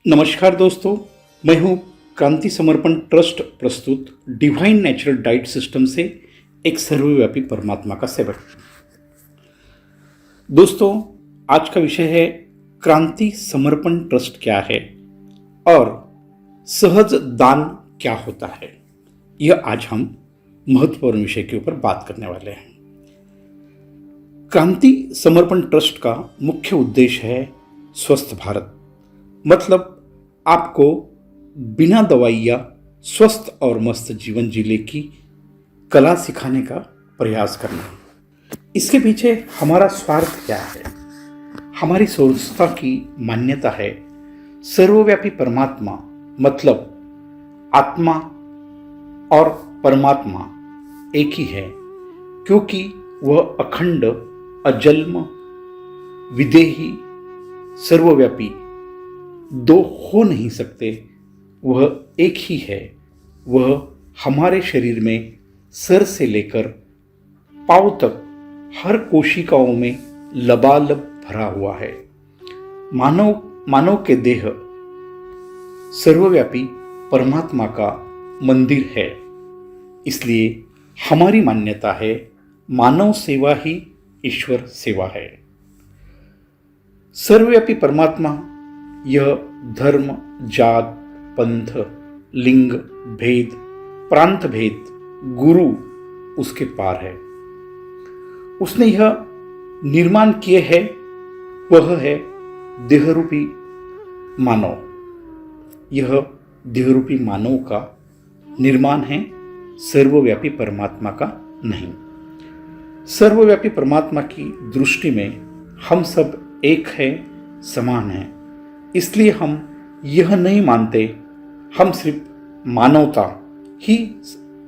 नमस्कार दोस्तों, मैं हूं क्रांति समर्पण ट्रस्ट प्रस्तुत डिवाइन नेचुरल डाइट सिस्टम से एक सर्वव्यापी परमात्मा का सेवक। दोस्तों, आज का विषय है क्रांति समर्पण ट्रस्ट क्या है और सहज दान क्या होता है। यह आज हम महत्वपूर्ण विषय के ऊपर बात करने वाले हैं। क्रांति समर्पण ट्रस्ट का मुख्य उद्देश्य है स्वस्थ भारत, मतलब आपको बिना दवाइयाँ स्वस्थ और मस्त जीवन जीने की कला सिखाने का प्रयास करना। इसके पीछे हमारा स्वार्थ क्या है? हमारी संस्था की मान्यता है सर्वव्यापी परमात्मा, मतलब आत्मा और परमात्मा एक ही है, क्योंकि वह अखंड, अजन्म, विदेही, सर्वव्यापी दो हो नहीं सकते। वह एक ही है। वह हमारे शरीर में सर से लेकर पांव तक हर कोशिकाओं में लबालब भरा हुआ है। मानव के देह सर्वव्यापी परमात्मा का मंदिर है। इसलिए हमारी मान्यता है मानव सेवा ही ईश्वर सेवा है। सर्वव्यापी परमात्मा यह धर्म, जात, पंथ, लिंग भेद, प्रांत भेद, गुरु उसके पार है। उसने यह निर्माण किए है, वह है देहरूपी मानव। यह देहरूपी मानव का निर्माण है, सर्वव्यापी परमात्मा का नहीं। सर्वव्यापी परमात्मा की दृष्टि में हम सब एक है, समान है। इसलिए हम यह नहीं मानते हम सिर्फ मानवता ही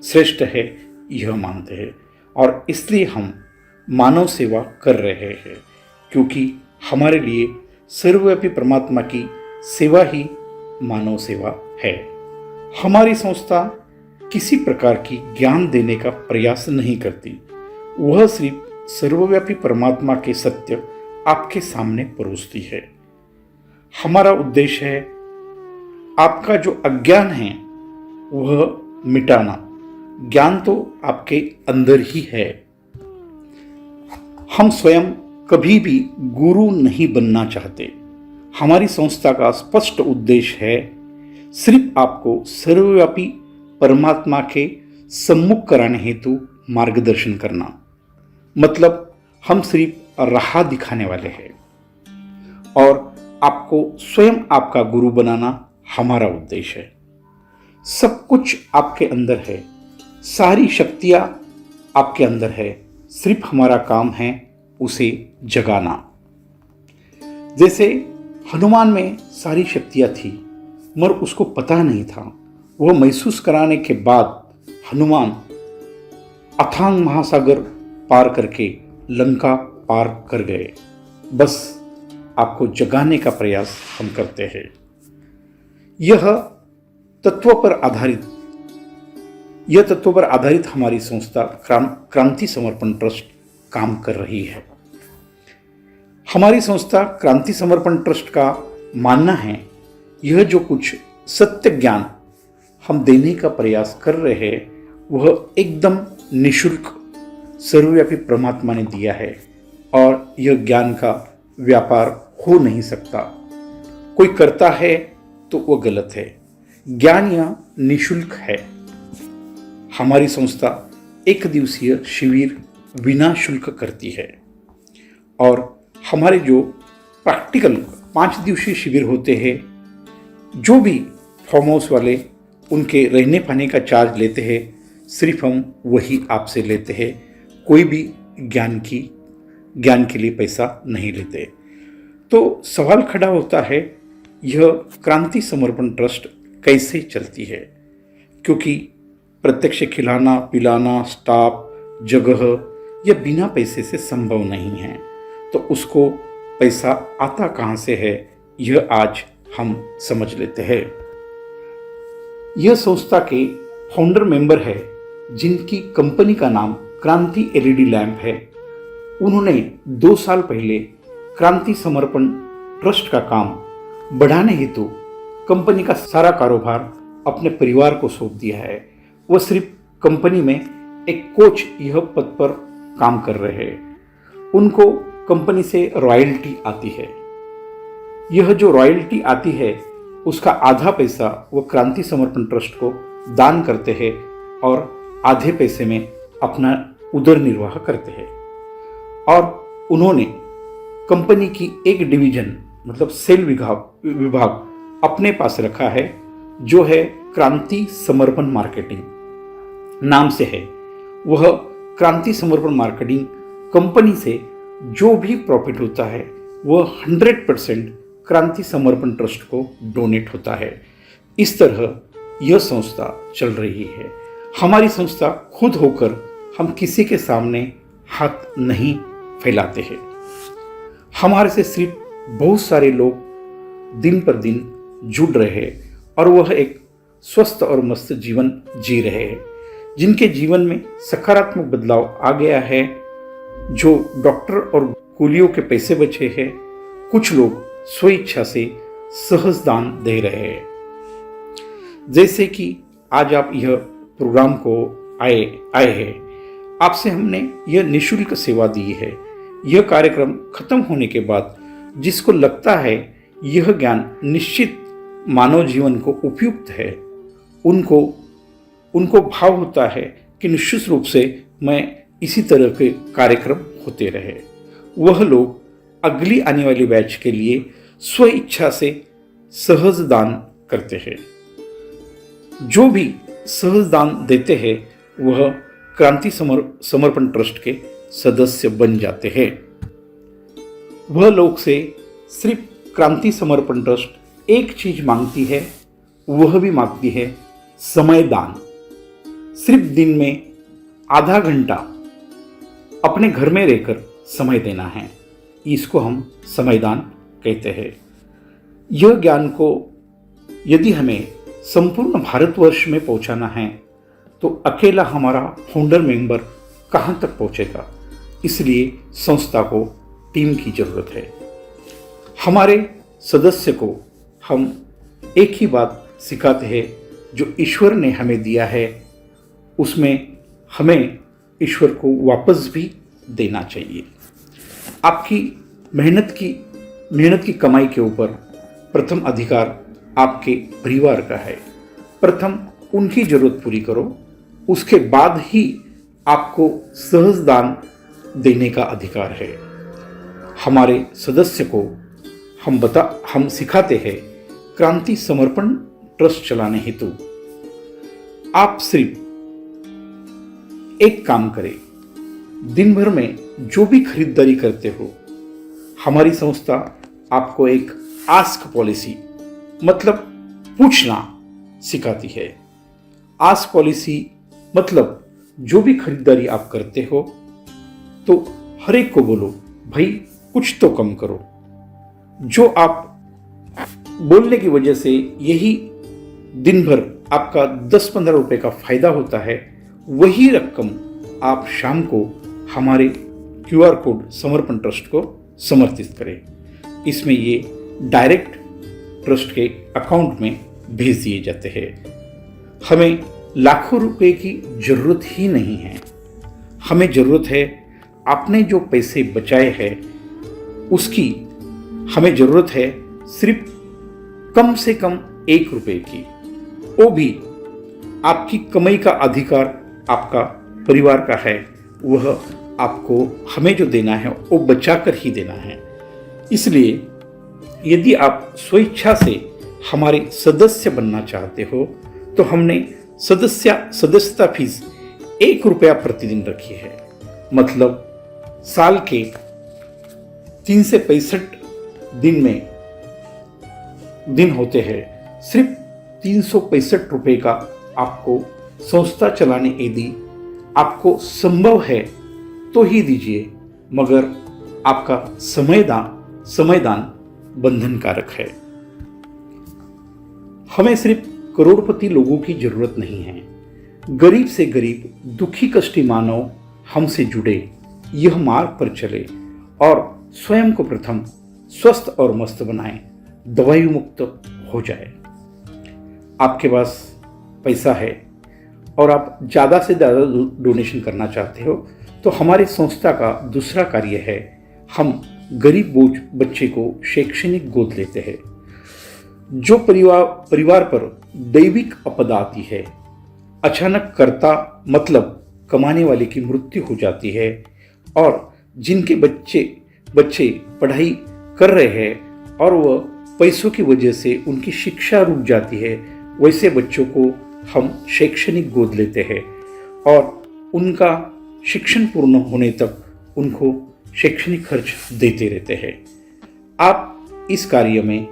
श्रेष्ठ है, यह मानते हैं। और इसलिए हम मानव सेवा कर रहे हैं, क्योंकि हमारे लिए सर्वव्यापी परमात्मा की सेवा ही मानव सेवा है। हमारी संस्था किसी प्रकार की ज्ञान देने का प्रयास नहीं करती। वह सिर्फ सर्वव्यापी परमात्मा के सत्य आपके सामने परोसती है। हमारा उद्देश्य है आपका जो अज्ञान है वह मिटाना। ज्ञान तो आपके अंदर ही है। हम स्वयं कभी भी गुरु नहीं बनना चाहते। हमारी संस्था का स्पष्ट उद्देश्य है सिर्फ आपको सर्वव्यापी परमात्मा के सम्मुख कराने हेतु मार्गदर्शन करना। मतलब हम सिर्फ राह दिखाने वाले हैं और आपको स्वयं आपका गुरु बनाना हमारा उद्देश्य है। सब कुछ आपके अंदर है, सारी शक्तियां आपके अंदर है। सिर्फ हमारा काम है उसे जगाना। जैसे हनुमान में सारी शक्तियां थी मगर उसको पता नहीं था। वह महसूस कराने के बाद हनुमान अथांग महासागर पार करके लंका पार कर गए। बस आपको जगाने का प्रयास हम करते हैं। यह तत्व पर आधारित हमारी संस्था क्रांति समर्पण ट्रस्ट काम कर रही है। हमारी संस्था क्रांति समर्पण ट्रस्ट का मानना है यह जो कुछ सत्य ज्ञान हम देने का प्रयास कर रहे हैं वह एकदम निःशुल्क सर्वव्यापी परमात्मा ने दिया है और यह ज्ञान का व्यापार हो नहीं सकता। कोई करता है तो वह गलत है। ज्ञान यह निःशुल्क है। हमारी संस्था एक दिवसीय शिविर बिना शुल्क करती है और हमारे जो प्रैक्टिकल 5 दिवसीय शिविर होते हैं, जो भी फार्म हाउस वाले उनके रहने पाने का चार्ज लेते हैं, सिर्फ हम वही आपसे लेते हैं। कोई भी ज्ञान के लिए पैसा नहीं लेते। तो सवाल खड़ा होता है यह क्रांति समर्पण ट्रस्ट कैसे चलती है, क्योंकि प्रत्यक्ष खिलाना पिलाना, स्टाफ, जगह यह बिना पैसे से संभव नहीं है। तो उसको पैसा आता कहाँ से है, यह आज हम समझ लेते हैं। यह संस्था के फाउंडर मेंबर है जिनकी कंपनी का नाम क्रांति एलईडी लैंप है, उन्होंने 2 साल पहले क्रांति समर्पण ट्रस्ट का काम बढ़ाने हेतु कंपनी का सारा कारोबार अपने परिवार को सौंप दिया है। वह सिर्फ कंपनी में एक कोच यह पद पर काम कर रहे हैं। उनको कंपनी से रॉयल्टी आती है। यह जो रॉयल्टी आती है उसका आधा पैसा वो क्रांति समर्पण ट्रस्ट को दान करते हैं और आधे पैसे में अपना उदर निर्वाह करते हैं। और उन्होंने कंपनी की एक डिवीजन मतलब सेल विभाग अपने पास रखा है जो है क्रांति समर्पण मार्केटिंग नाम से है। वह क्रांति समर्पण मार्केटिंग कंपनी से जो भी प्रॉफिट होता है वह 100% क्रांति समर्पण ट्रस्ट को डोनेट होता है। इस तरह यह संस्था चल रही है। हमारी संस्था खुद होकर हम किसी के सामने हाथ नहीं फैलाते हैं। हमारे से सिर्फ बहुत सारे लोग दिन पर दिन जुड़ रहे हैं और वह एक स्वस्थ और मस्त जीवन जी रहे हैं, जिनके जीवन में सकारात्मक बदलाव आ गया है। जो डॉक्टर और कुलियों के पैसे बचे हैं, कुछ लोग स्वेच्छा से सहज दान दे रहे हैं। जैसे कि आज आप यह प्रोग्राम को आए हैं, आपसे हमने यह निःशुल्क सेवा दी है। यह कार्यक्रम खत्म होने के बाद जिसको लगता है यह ज्ञान निश्चित मानव जीवन को उपयुक्त है, उनको भाव होता है कि निश्चित रूप से मैं इसी तरह के कार्यक्रम होते रहे। वह लोग अगली आने वाली बैच के लिए स्व इच्छा से सहज दान करते हैं। जो भी सहज दान देते हैं वह क्रांति समर्पण ट्रस्ट के सदस्य बन जाते हैं। वह लोग से सिर्फ क्रांति समर्पण ट्रस्ट एक चीज मांगती है, वह भी मांगती है समय दान। सिर्फ दिन में आधा घंटा अपने घर में रहकर समय देना है, इसको हम समयदान कहते हैं। यह ज्ञान को यदि हमें संपूर्ण भारतवर्ष में पहुंचाना है तो अकेला हमारा फाउंडर मेंबर कहां तक पहुंचेगा। इसलिए संस्था को टीम की जरूरत है। हमारे सदस्य को हम एक ही बात सिखाते हैं, जो ईश्वर ने हमें दिया है उसमें हमें ईश्वर को वापस भी देना चाहिए। आपकी मेहनत की कमाई के ऊपर प्रथम अधिकार आपके परिवार का है। प्रथम उनकी जरूरत पूरी करो, उसके बाद ही आपको सहज दान देने का अधिकार है। हमारे सदस्य को हम सिखाते हैं क्रांति समर्पण ट्रस्ट चलाने हेतु आप सिर्फ एक काम करें, दिन भर में जो भी खरीदारी करते हो, हमारी संस्था आपको एक आस्क पॉलिसी मतलब पूछना सिखाती है। आस्क पॉलिसी मतलब जो भी खरीदारी आप करते हो तो हर एक को बोलो, भाई कुछ तो कम करो। जो आप बोलने की वजह से यही दिन भर आपका 10-15 रुपए का फायदा होता है, वही रकम आप शाम को हमारे QR कोड समर्पण ट्रस्ट को समर्पित करें। इसमें ये डायरेक्ट ट्रस्ट के अकाउंट में भेज दिए जाते हैं। हमें लाखों रुपए की जरूरत ही नहीं है। हमें जरूरत है आपने जो पैसे बचाए हैं उसकी हमें जरूरत है सिर्फ कम से कम 1 रुपए की। वो भी आपकी कमाई का अधिकार आपका परिवार का है, वह आपको हमें जो देना है वो बचाकर ही देना है। इसलिए यदि आप स्वेच्छा से हमारे सदस्य बनना चाहते हो तो हमने सदस्यता फीस 1 रुपया प्रतिदिन रखी है। मतलब साल के 365 दिन होते हैं, सिर्फ 365 रुपए का आपको संस्था चलाने यदि आपको संभव है तो ही दीजिए, मगर आपका समयदान बंधनकारक है। हमें सिर्फ करोड़पति लोगों की जरूरत नहीं है, गरीब से गरीब दुखी कष्टी मानव हमसे जुड़े, यह मार्ग पर चले और स्वयं को प्रथम स्वस्थ और मस्त बनाएं, दवाई मुक्त हो जाए। आपके पास पैसा है और आप ज़्यादा से ज़्यादा डोनेशन करना चाहते हो, तो हमारी संस्था का दूसरा कार्य है, हम गरीब बोझ बच्चे को शैक्षणिक गोद लेते हैं। जो परिवार पर दैविक आपदा आती है, अचानक कर्ता मतलब कमाने वाले की मृत्यु हो जाती है और जिनके बच्चे पढ़ाई कर रहे हैं और वह पैसों की वजह से उनकी शिक्षा रुक जाती है, वैसे बच्चों को हम शैक्षणिक गोद लेते हैं और उनका शिक्षण पूर्ण होने तक उनको शैक्षणिक खर्च देते रहते हैं। आप इस कार्य में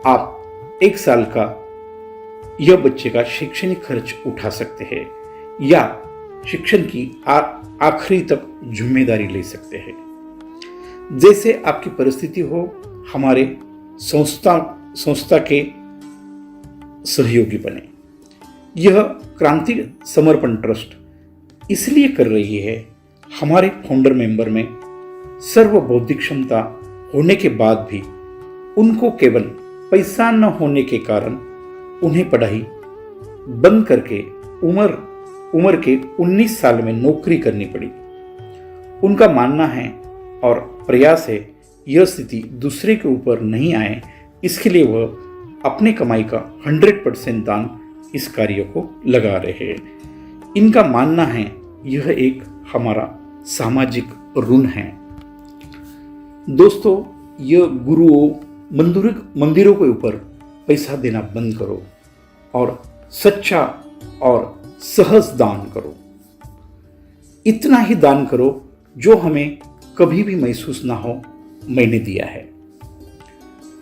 आप 1 साल का यह बच्चे का शैक्षणिक खर्च उठा सकते हैं या शिक्षण की आखिरी तक जिम्मेदारी ले सकते हैं। जैसे आपकी परिस्थिति हो, हमारे संस्था के सहयोगी बने। यह क्रांति समर्पण ट्रस्ट इसलिए कर रही है, हमारे फाउंडर मेंबर में सर्वबौद्धिक क्षमता होने के बाद भी उनको केवल पैसा न होने के कारण उन्हें पढ़ाई बंद करके उम्र के 19 साल में नौकरी करनी पड़ी। उनका मानना है और प्रयास है, यह स्थिति दूसरे के ऊपर नहीं आए, इसके लिए वह अपने कमाई का 100% दान इस कार्य को लगा रहे हैं। इनका मानना है यह एक हमारा सामाजिक ऋण है। दोस्तों, यह गुरुओं मंदिरों के ऊपर पैसा देना बंद करो और सच्चा और सहज दान करो। इतना ही दान करो जो हमें कभी भी महसूस ना हो मैंने दिया है।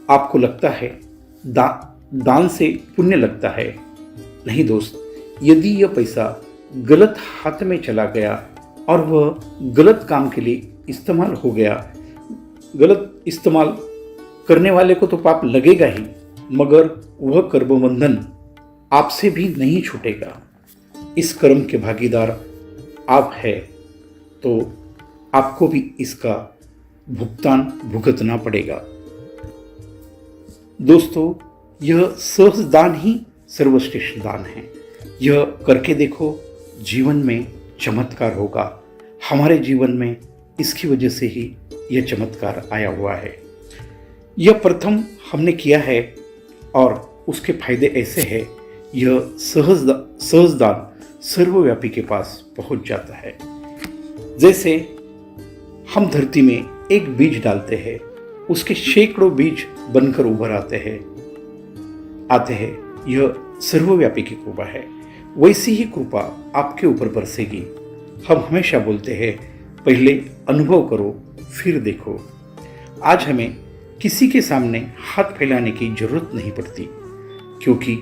आपको लगता है दान से पुण्य लगता है? नहीं दोस्त, यदि यह पैसा गलत हाथ में चला गया और वह गलत काम के लिए इस्तेमाल हो गया, गलत इस्तेमाल करने वाले को तो पाप लगेगा ही, मगर वह कर्मबंधन आपसे भी नहीं छूटेगा। इस कर्म के भागीदार आप हैं, तो आपको भी इसका भुगतान भुगतना पड़ेगा। दोस्तों, यह सहज दान ही सर्वश्रेष्ठ दान है। यह करके देखो, जीवन में चमत्कार होगा। हमारे जीवन में इसकी वजह से ही यह चमत्कार आया हुआ है। यह प्रथम हमने किया है और उसके फायदे ऐसे हैं, यह सहज दान सर्वव्यापी के पास पहुंच जाता है। जैसे हम धरती में एक बीज डालते हैं, उसके सैकड़ों बीज बनकर उभर आते हैं। यह सर्वव्यापी की कृपा है। वैसी ही कृपा आपके ऊपर बरसेगी। हम हमेशा बोलते हैं, पहले अनुभव करो फिर देखो। आज हमें किसी के सामने हाथ फैलाने की जरूरत नहीं पड़ती, क्योंकि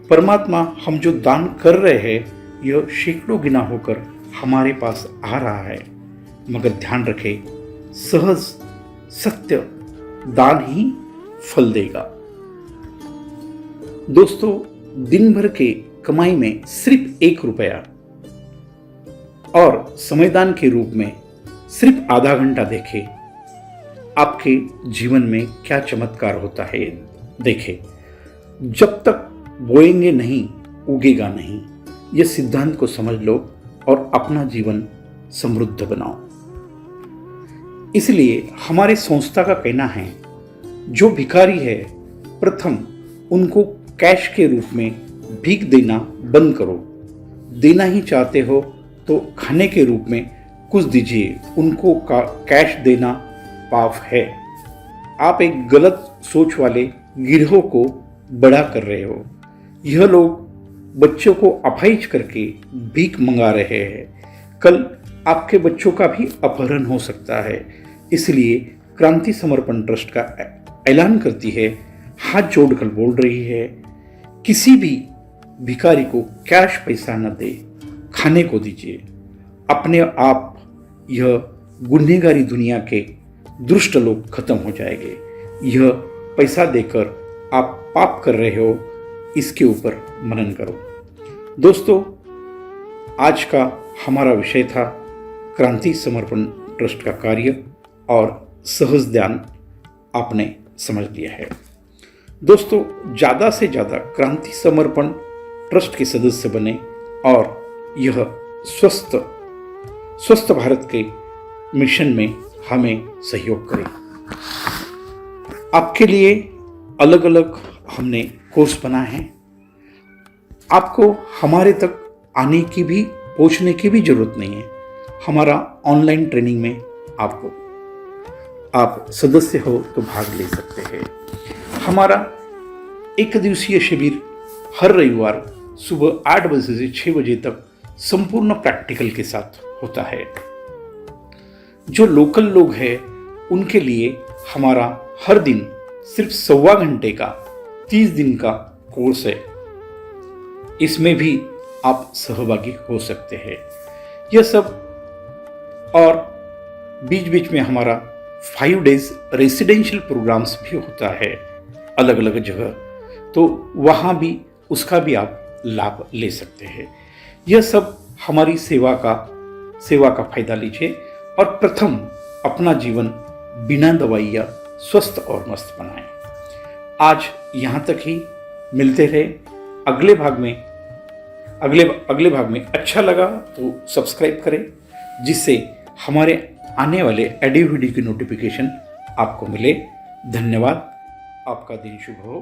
परमात्मा हम जो दान कर रहे हैं, यह सैकड़ों गुना होकर हमारे पास आ रहा है। मगर ध्यान रखें, सहज सत्य दान ही फल देगा। दोस्तों, दिन भर के कमाई में सिर्फ 1 रुपया और समयदान के रूप में सिर्फ आधा घंटा देखें, आपके जीवन में क्या चमत्कार होता है देखें। जब तक बोएंगे नहीं उगेगा नहीं, यह सिद्धांत को समझ लो और अपना जीवन समृद्ध बनाओ। इसलिए हमारे संस्था का कहना है, जो भिखारी है प्रथम उनको कैश के रूप में भीख देना बंद करो। देना ही चाहते हो तो खाने के रूप में कुछ दीजिए, उनको कैश देना पाप है। आप एक गलत सोच वाले गिरोह को बड़ा कर रहे हो। यह लोग बच्चों को अफाइज करके भीख मंगा रहे हैं। कल आपके बच्चों का भी अपहरण हो सकता है। इसलिए क्रांति समर्पण ट्रस्ट का ऐलान करती है, हाथ जोड़कर बोल रही है, किसी भी भिखारी को कैश पैसा न दे, खाने को दीजिए। अपने आप यह गुनहगारी दुनिया के दुष्ट लोग खत्म हो जाएंगे। यह पैसा देकर आप पाप कर रहे हो, इसके ऊपर मनन करो। दोस्तों, आज का हमारा विषय था क्रांति समर्पण ट्रस्ट का कार्य और सहज ध्यान आपने समझ लिया है। दोस्तों, ज़्यादा से ज़्यादा क्रांति समर्पण ट्रस्ट के सदस्य बने और यह स्वस्थ भारत के मिशन में हमें सहयोग करें। आपके लिए अलग अलग हमने कोर्स बनाए हैं। आपको हमारे तक आने की भी, पहुंचने की भी जरूरत नहीं है। हमारा ऑनलाइन ट्रेनिंग में आप सदस्य हो तो भाग ले सकते हैं। हमारा एक दिवसीय शिविर हर रविवार सुबह 8 बजे से 6 बजे तक संपूर्ण प्रैक्टिकल के साथ होता है। जो लोकल लोग हैं उनके लिए हमारा हर दिन सिर्फ 1.25 घंटे का 30 दिन का कोर्स है। इसमें भी आप सहभागी हो सकते हैं। यह सब और बीच बीच में हमारा 5 डेज रेसिडेंशियल प्रोग्राम्स भी होता है अलग अलग जगह, तो वहाँ भी उसका भी आप लाभ ले सकते हैं। यह सब हमारी सेवा का फायदा लीजिए और प्रथम अपना जीवन बिना दवाइयाँ स्वस्थ और मस्त बनाएं। आज यहाँ तक ही, मिलते रहे अगले भाग में। अच्छा लगा तो सब्सक्राइब करें, जिससे हमारे आने वाले ऑडियो वीडियो की नोटिफिकेशन आपको मिले। धन्यवाद। आपका दिन शुभ हो।